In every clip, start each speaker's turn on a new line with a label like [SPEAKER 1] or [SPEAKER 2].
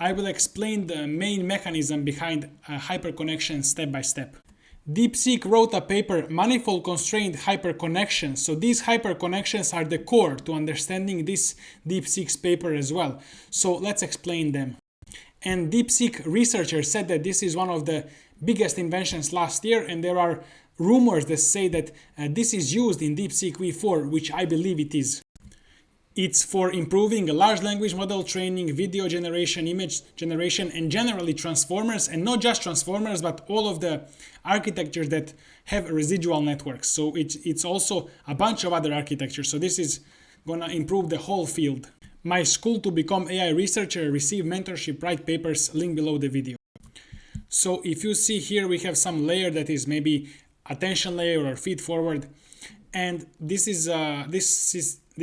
[SPEAKER 1] I will explain the main mechanism behind hyperconnection step by step. DeepSeek wrote a paper, Manifold Constrained Hyperconnections. So these hyperconnections are the core to understanding this DeepSeek's paper as well. So let's explain them. And DeepSeek researchers said that this is one of the biggest inventions last year, and there are rumors that say that this is used in DeepSeek v4, which I believe it is. It's for improving large language model training, video generation, image generation, and generally transformers, and not just transformers, but all of the architectures that have residual networks. So it's also a bunch of other architectures. So this is gonna improve the whole field. My school to become AI researcher, receive mentorship, write papers, link below the video. So if you see here, we have some layer that is maybe attention layer or feed forward, and this is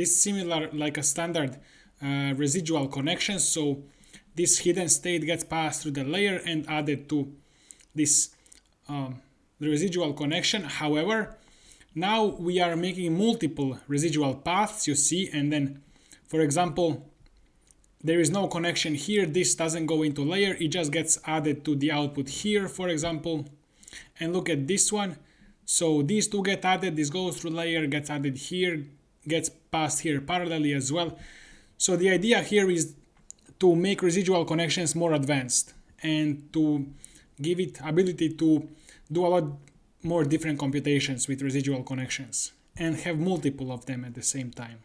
[SPEAKER 1] similar like a standard residual connection. So this hidden state gets passed through the layer and added to this the residual connection. However, now we are making multiple residual paths, you see, and then, for example, there is no connection here. This doesn't go into layer. It just gets added to the output here, for example. And look at this one. So these two get added. This goes through layer, gets added here, gets passed here parallelly as well. So the idea here is to make residual connections more advanced and to give it ability to do a lot more different computations with residual connections and have multiple of them at the same time.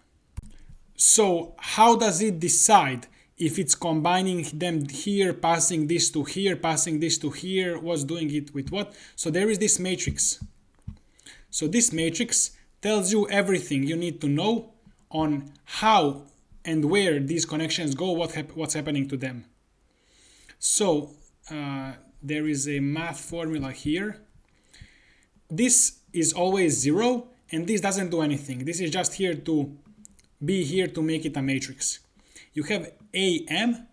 [SPEAKER 1] So how does it decide if it's combining them here, passing this to here, passing this to here, what's doing it with what? So there is this matrix. So this matrix tells you everything you need to know on how and where these connections go, what's happening to them. So there is a math formula here. This is always 0, and this doesn't do anything. This is just here to be here to make it a matrix. You have AM,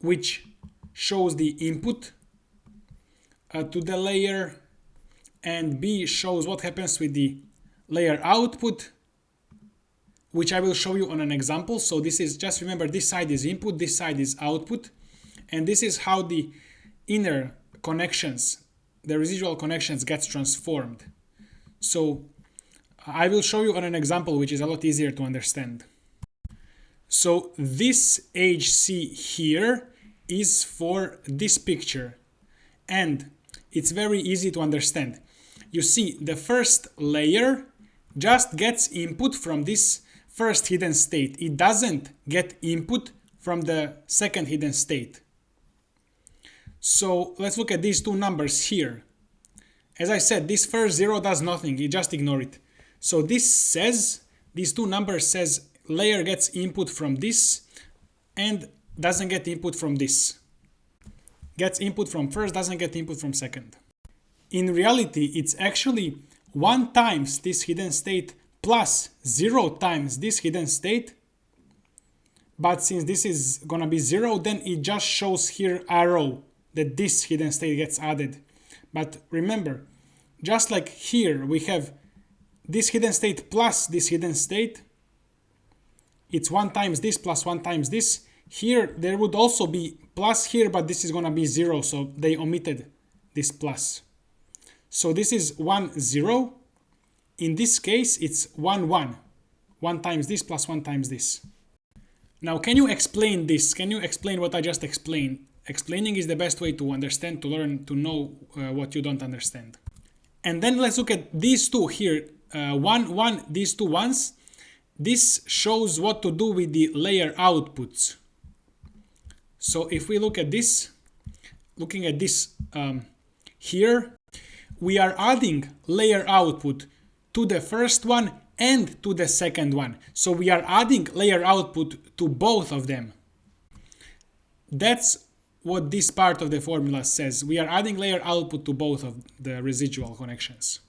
[SPEAKER 1] which shows the input to the layer, and B shows what happens with the layer output, which I will show you on an example. So this is, just remember, this side is input, this side is output, and this is how the inner connections, the residual connections, gets transformed. So I will show you on an example which is a lot easier to understand. So this HC here is for this picture, and it's very easy to understand. You see, the first layer just gets input from this first hidden state. It doesn't get input from the second hidden state. So let's look at these two numbers here. As I said, this first 0 does nothing, you just ignore it. So this says, these two numbers says layer gets input from this and doesn't get input from this. Gets input from first, doesn't get input from second. In reality, it's actually 1 times this hidden state plus 0 times this hidden state. But since this is gonna be 0, then it just shows here arrow that this hidden state gets added. But remember, just like here we have this hidden state plus this hidden state, it's 1 times this plus 1 times this. Here there would also be plus here, but this is gonna be 0, so they omitted this plus. So this is 1, 0. In this case, it's 1, 1. 1 times this plus 1 times this. Now, can you explain this? Can you explain what I just explained? Explaining is the best way to understand, to learn, to know what you don't understand. And then let's look at these two here. 1, 1, these two ones. This shows what to do with the layer outputs. So if we look at this, looking at this here, we are adding layer output to the first one and to the second one. So we are adding layer output to both of them. That's what this part of the formula says. We are adding layer output to both of the residual connections.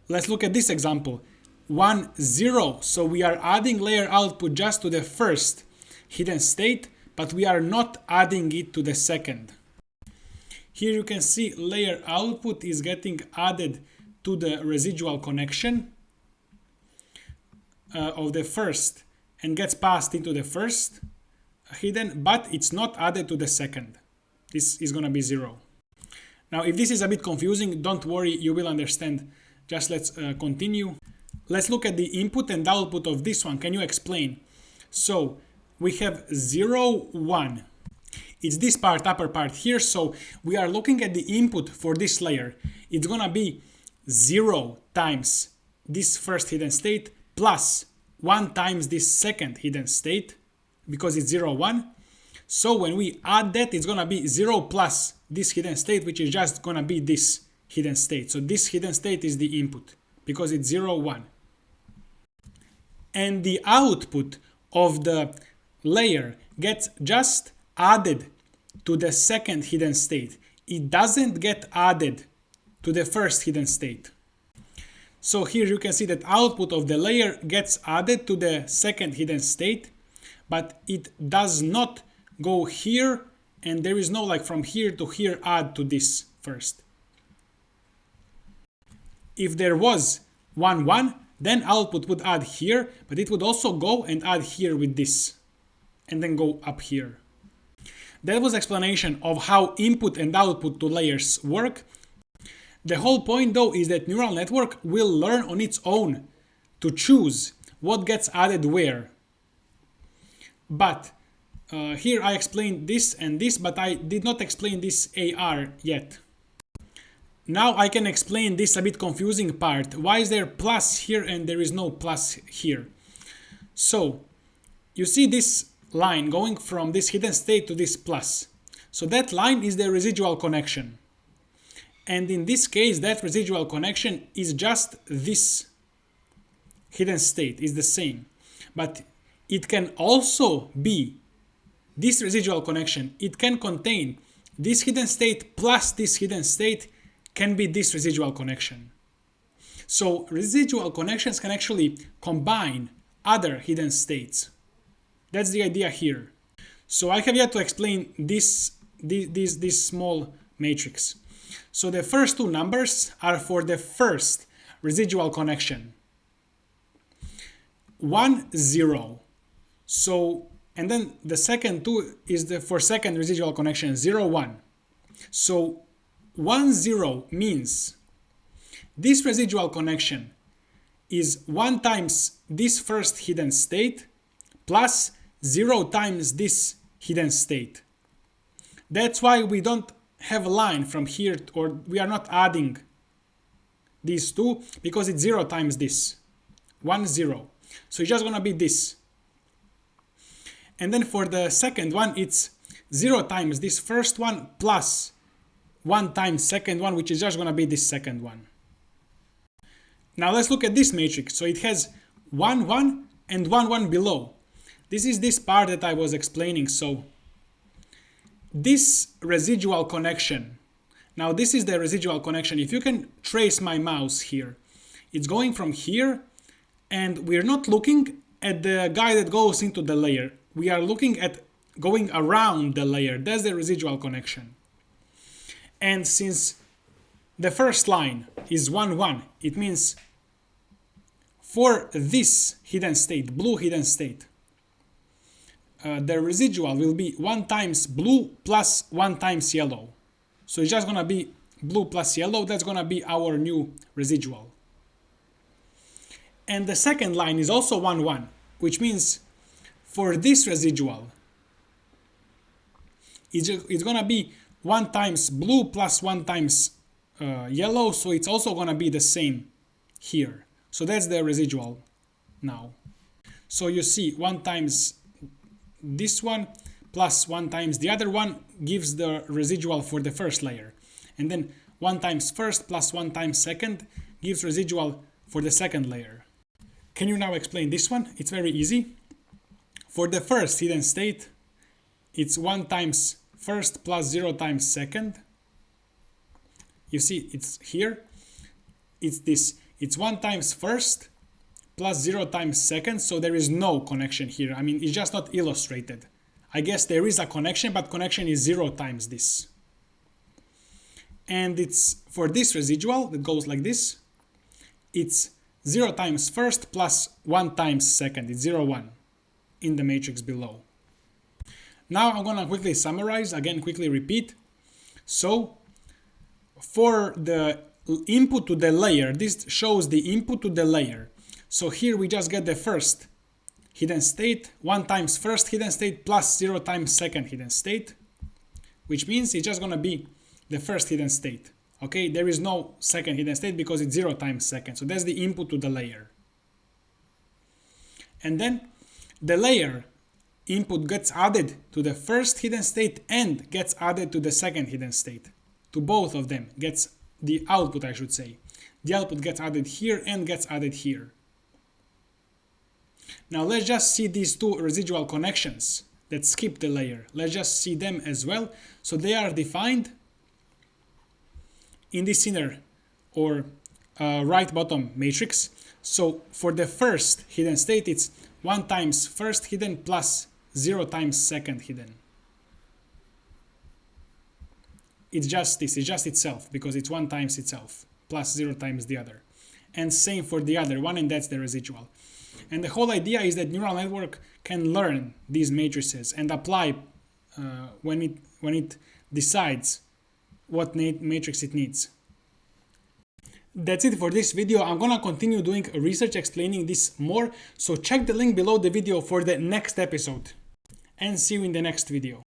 [SPEAKER 1] Let's look at this example. 1, 0. So we are adding layer output just to the first hidden state, but we are not adding it to the second. Here you can see layer output is getting added to the residual connection of the first and gets passed into the first hidden, but it's not added to the second. This is gonna be 0. Now, if this is a bit confusing, don't worry, you will understand. Just let's continue. Let's look at the input and output of this one. Can you explain? So we have 0, 1. It's this part, upper part here. So we are looking at the input for this layer. It's gonna be 0 times this first hidden state plus 1 times this second hidden state, because it's 0, 1. So when we add that, it's gonna be 0 plus this hidden state, which is just gonna be this hidden state. So this hidden state is the input because it's 0, 1. And the output of the layer gets just added to the second hidden state. It doesn't get added to the first hidden state. So here you can see that output of the layer gets added to the second hidden state, but it does not go here, and there is no like from here to here add to this first. If there was 1, 1, then output would add here, but it would also go and add here with this, and then go up here. That was explanation of how input and output to layers work. The whole point though is that neural network will learn on its own to choose what gets added where. But here I explained this and this, but I did not explain this AR yet. Now I can explain this a bit confusing part. Why is there plus here and there is no plus here? So you see this line going from this hidden state to this plus. So that line is the residual connection. And in this case, that residual connection is just this hidden state, is the same. But it can also be this residual connection. It can contain this hidden state plus this hidden state can be this residual connection. So residual connections can actually combine other hidden states. That's the idea here. So I have yet to explain this small matrix. So the first two numbers are for the first residual connection. 1, 0. So, and then the second two is for second residual connection, 0, 1. So 1, 0 means this residual connection is 1 times this first hidden state plus 0 times this hidden state. That's why we don't have a line from here, or we are not adding these two, because it's 0 times this. 1, 0. So it's just gonna be this. And then for the second one, it's 0 times this first one plus 1 times second one, which is just gonna be this second one. Now let's look at this matrix. So it has 1, 1 and 1, 1 below. This is this part that I was explaining. So this residual connection, now this is the residual connection. If you can trace my mouse here, it's going from here, and we're not looking at the guy that goes into the layer. We are looking at going around the layer. That's the residual connection. And since the first line is 1, 1, it means for this hidden state, blue hidden state, the residual will be 1 times blue plus 1 times yellow. So it's just gonna be blue plus yellow. That's gonna be our new residual. And the second line is also 1, 1, which means for this residual, it's gonna be 1 times blue plus 1 times yellow. So it's also gonna be the same here. So that's the residual now. So you see 1 times this one plus 1 times the other one gives the residual for the first layer. And then 1 times first plus 1 times second gives residual for the second layer. Can you now explain this one? It's very easy. For the first hidden state, it's 1 times first plus 0 times second. You see, it's here. It's this. It's 1 times first plus 0 times second, so there is no connection here. I mean, it's just not illustrated. I guess there is a connection, but connection is 0 times this. And it's for this residual that goes like this, it's 0 times first plus 1 times second. It's 0, 1 in the matrix below. Now I'm gonna quickly summarize, again quickly repeat. So for the input to the layer, this shows the input to the layer. So here we just get the first hidden state, 1 times first hidden state plus 0 times second hidden state, which means it's just gonna be the first hidden state. Okay, there is no second hidden state because it's 0 times second. So that's the input to the layer. And then the layer input gets added to the first hidden state and gets added to the second hidden state. To both of them gets the output, I should say. The output gets added here and gets added here. Now let's just see these two residual connections that skip the layer. Let's just see them as well. So they are defined in this inner or right bottom matrix. So for the first hidden state, it's 1 times first hidden plus 0 times second hidden. It's just this, it's just itself, because it's 1 times itself plus 0 times the other. And same for the other one, and that's the residual. And the whole idea is that neural network can learn these matrices and apply when it decides what matrix it needs. That's it for this video. I'm gonna continue doing research explaining this more, so check the link below the video for the next episode. And see you in the next video.